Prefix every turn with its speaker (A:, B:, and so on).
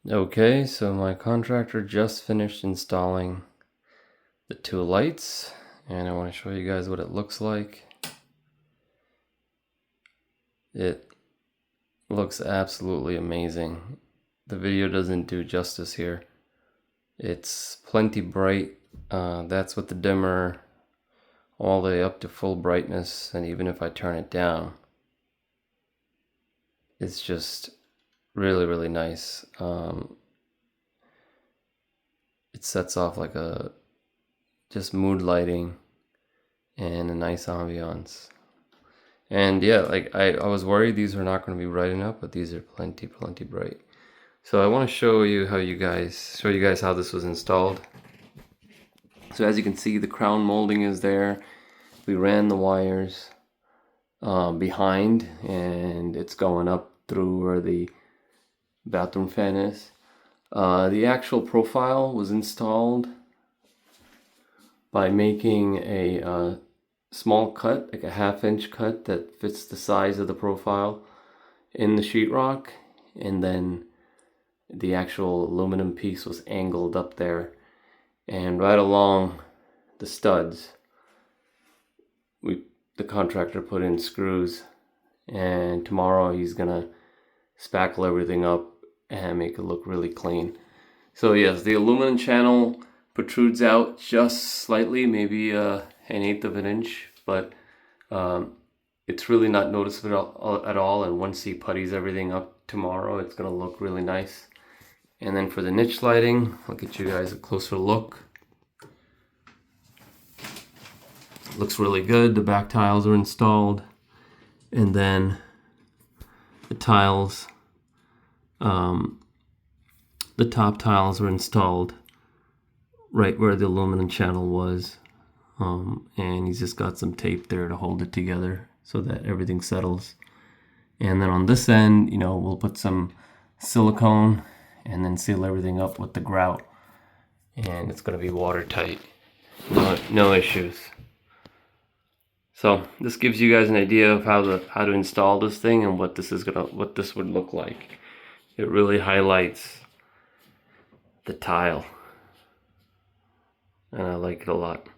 A: Okay, so my contractor just finished installing the two lights, and I want to show you guys what it looks like. It looks absolutely amazing. The video doesn't do justice here. It's plenty bright. That's with the dimmer all the way up to full brightness, and even if I turn it down, it's just really nice. It sets off like a just mood lighting and a nice ambiance. And yeah, like I was worried these were not going to be bright enough, but these are plenty bright. So I want to show you how this was installed. So as you can see, the crown molding is there. We ran the wires behind, and it's going up through where the bathroom fan is. The actual profile was installed by making a small cut, like a 1/2 inch cut that fits the size of the profile in the sheetrock, and then the actual aluminum piece was angled up there, and right along the studs the contractor put in screws, and tomorrow he's gonna spackle everything up and make it look really clean. So yes, the aluminum channel protrudes out just slightly, maybe 1/8 of an inch, but it's really not noticeable at all. And once he putties everything up tomorrow, it's gonna look really nice. And then for the niche lighting, I'll get you guys a closer look. Looks really good. The back tiles are installed, and then the tiles, the top tiles are installed right where the aluminum channel was, and he's just got some tape there to hold it together so that everything settles. And then on this end, we'll put some silicone and then seal everything up with the grout, and it's going to be watertight. No issues. So this gives you guys an idea of how to install this thing and what this would look like. It really highlights the tile, and I like it a lot.